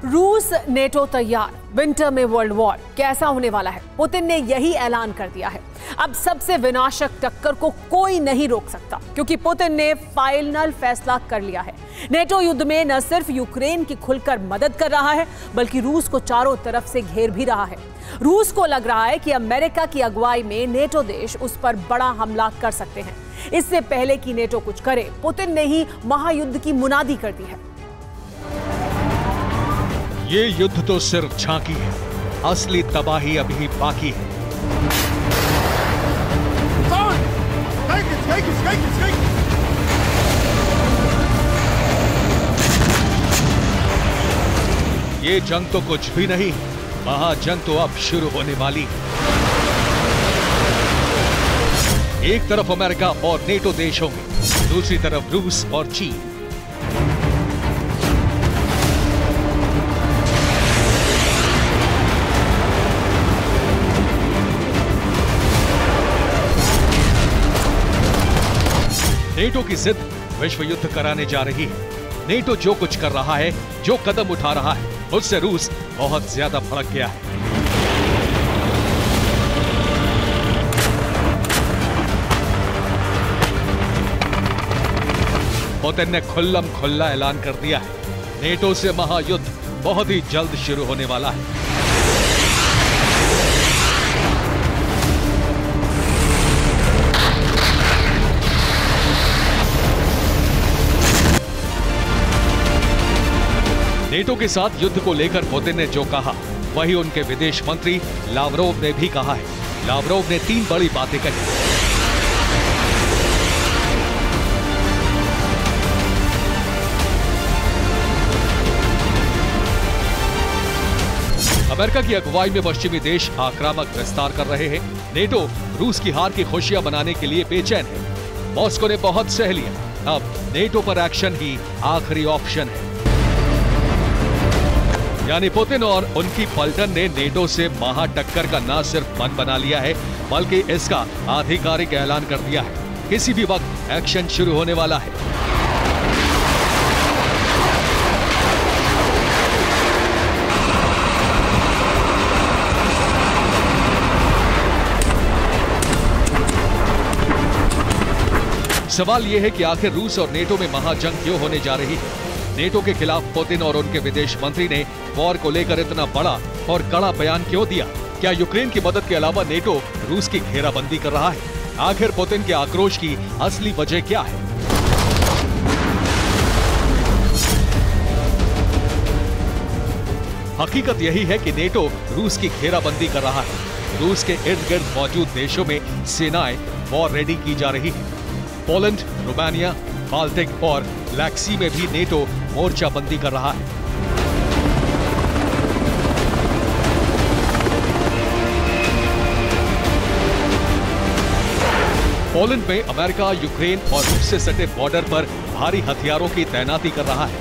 रूस नेटो तैयार, विंटर में वर्ल्ड वॉर कैसा होने वाला है, पुतिन ने यही ऐलान कर दिया है। अब सबसे विनाशक टक्कर को कोई नहीं रोक सकता, क्योंकि पुतिन ने फाइनल फैसला कर लिया है। नेटो युद्ध में न सिर्फ यूक्रेन की खुलकर मदद कर रहा है, बल्कि रूस को चारों तरफ से घेर भी रहा है। रूस को लग रहा है कि अमेरिका की अगुवाई में नेटो देश उस पर बड़ा हमला कर सकते हैं। इससे पहले कि नेटो कुछ करे, पुतिन ने ही महायुद्ध की मुनादी कर दी है। ये युद्ध तो सिर्फ झांकी है, असली तबाही अभी बाकी है। ये जंग तो कुछ भी नहीं, महाजंग तो अब शुरू होने वाली है। एक तरफ अमेरिका और नेटो देश होंगे, दूसरी तरफ रूस और चीन। नेटो की जिद विश्व युद्ध कराने जा रही है। नेटो जो कुछ कर रहा है, जो कदम उठा रहा है, उससे रूस बहुत ज्यादा भड़क गया है। पुतिन ने खुल्लम खुल्ला ऐलान कर दिया है, नेटो से महायुद्ध बहुत ही जल्द शुरू होने वाला है। नेटो के साथ युद्ध को लेकर पुतिन ने जो कहा, वही उनके विदेश मंत्री लावरोव ने भी कहा है। लावरोव ने 3 बड़ी बातें कही। अमेरिका की अगुवाई में पश्चिमी देश आक्रामक विस्तार कर रहे हैं। नेटो रूस की हार की खुशियां मनाने के लिए बेचैन है। मॉस्को ने बहुत सह लिया, अब नेटो पर एक्शन ही आखिरी ऑप्शन है। यानी पुतिन और उनकी पलटन ने नेटो से महा टक्कर का न सिर्फ मन बना लिया है, बल्कि इसका आधिकारिक ऐलान कर दिया है। किसी भी वक्त एक्शन शुरू होने वाला है। सवाल यह है कि आखिर रूस और नेटो में महाजंग क्यों होने जा रही है। नेटो के खिलाफ पुतिन और उनके विदेश मंत्री ने वॉर को लेकर इतना बड़ा और कड़ा बयान क्यों दिया? क्या यूक्रेन की मदद के अलावा नेटो रूस की घेराबंदी कर रहा है? आखिर पुतिन के आक्रोश की असली वजह क्या है? हकीकत यही है कि नेटो रूस की घेराबंदी कर रहा है। रूस के इर्द गिर्द मौजूद देशों में सेनाएं वॉर रेडी की जा रही है। पोलैंड, रोमानिया, बाल्टिक और ब्लैक सी में भी नेटो मोर्चाबंदी कर रहा है। पोलैंड में अमेरिका यूक्रेन और रूस से सटे बॉर्डर पर भारी हथियारों की तैनाती कर रहा है।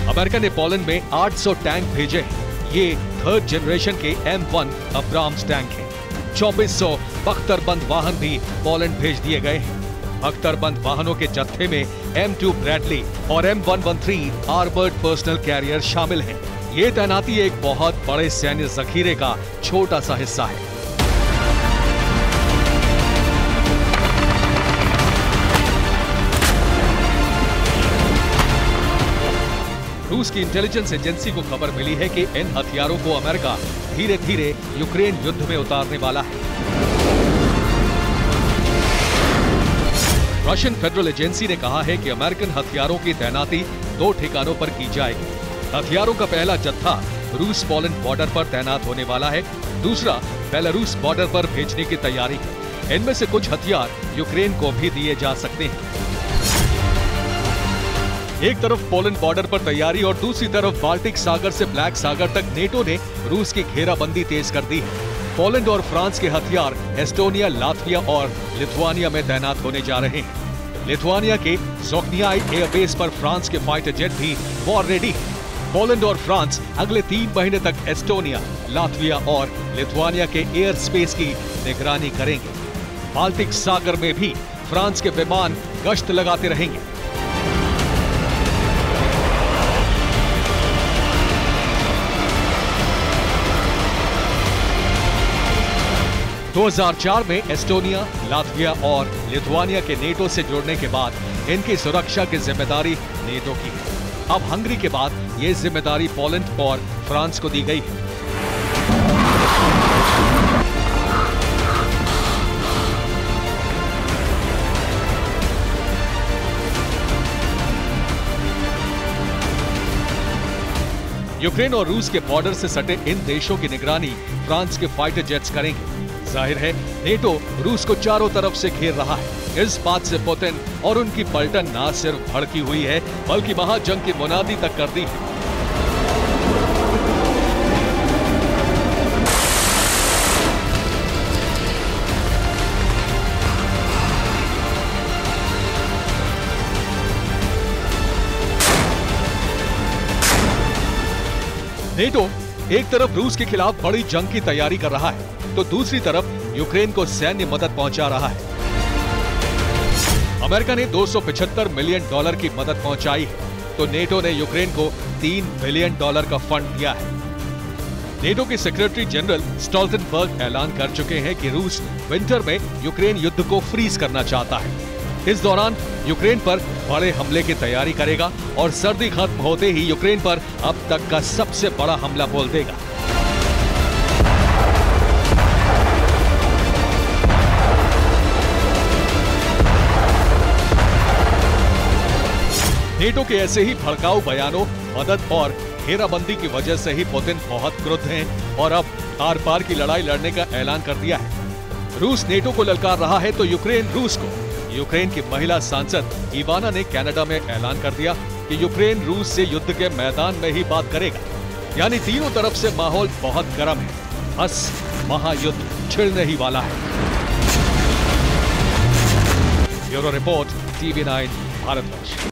अमेरिका ने पोलैंड में 800 टैंक भेजे हैं। ये 3rd जनरेशन के M1 अब्राम्स टैंक हैं। 2400 बख्तरबंद वाहन भी पोलैंड भेज दिए गए हैं। बख्तरबंद वाहनों के जत्थे में M2 ब्रैडली और M113 आर्मर्ड पर्सनल कैरियर शामिल हैं। ये तैनाती एक बहुत बड़े सैन्य जखीरे का छोटा सा हिस्सा है। रूस की इंटेलिजेंस एजेंसी को खबर मिली है कि इन हथियारों को अमेरिका धीरे धीरे यूक्रेन युद्ध में उतारने वाला है। रशियन फेडरल एजेंसी ने कहा है कि अमेरिकन हथियारों की तैनाती 2 ठिकानों पर की जाएगी। हथियारों का पहला जत्था रूस पोलैंड बॉर्डर पर तैनात होने वाला है, दूसरा बेलारूस बॉर्डर पर भेजने की तैयारी है। इनमें से कुछ हथियार यूक्रेन को भी दिए जा सकते हैं। एक तरफ पोलैंड बॉर्डर पर तैयारी और दूसरी तरफ बाल्टिक सागर से ब्लैक सागर तक नेटो ने रूस की घेराबंदी तेज कर दी है। पोलैंड और फ्रांस के हथियार एस्टोनिया, लातविया और लिथुआनिया में तैनात होने जा रहे हैं। लिथुआनिया के ज़ोक्नियाई एयरबेस पर फ्रांस के फाइटर जेट भी वॉर रेडी है। पोलैंड और फ्रांस अगले 3 महीने तक एस्टोनिया, लातविया और लिथुआनिया के एयर स्पेस की निगरानी करेंगे। बाल्टिक सागर में भी फ्रांस के विमान गश्त लगाते रहेंगे। 2004 में एस्टोनिया, लातविया और लिथुआनिया के नेटो से जुड़ने के बाद इनकी सुरक्षा की जिम्मेदारी नेटो की है। अब हंगरी के बाद ये जिम्मेदारी पोलैंड और फ्रांस को दी गई है। यूक्रेन और रूस के बॉर्डर से सटे इन देशों की निगरानी फ्रांस के फाइटर जेट्स करेंगे। जाहिर है नेटो रूस को चारों तरफ से घेर रहा है। इस बात से पुतिन और उनकी पलटन ना सिर्फ भड़की हुई है बल्कि महाजंग की मुनादी तक कर दी है। नेटो एक तरफ रूस के खिलाफ बड़ी जंग की तैयारी कर रहा है तो दूसरी तरफ यूक्रेन को सैन्य मदद पहुंचा रहा है। अमेरिका ने $275 मिलियन की मदद पहुंचाई है तो नेटो ने यूक्रेन को $3 बिलियन का फंड दिया है। नेटो के सेक्रेटरी जनरल स्टोल्टनबर्ग ऐलान कर चुके हैं कि रूस विंटर में यूक्रेन युद्ध को फ्रीज करना चाहता है। इस दौरान यूक्रेन पर बड़े हमले की तैयारी करेगा और सर्दी खत्म होते ही यूक्रेन पर अब तक का सबसे बड़ा हमला बोल देगा। नेटो के ऐसे ही भड़काऊ बयानों, मदद और घेराबंदी की वजह से ही पुतिन बहुत क्रुद्ध हैं और अब आर पार की लड़ाई लड़ने का ऐलान कर दिया है। रूस नेटो को ललकार रहा है तो यूक्रेन रूस को। यूक्रेन की महिला सांसद इवाना ने कनाडा में ऐलान कर दिया कि यूक्रेन रूस से युद्ध के मैदान में ही बात करेगा। यानी तीनों तरफ से माहौल बहुत गर्म है। बस महायुद्ध छिड़ने ही वाला है। Bureau report, TV9 Bharatvarsh.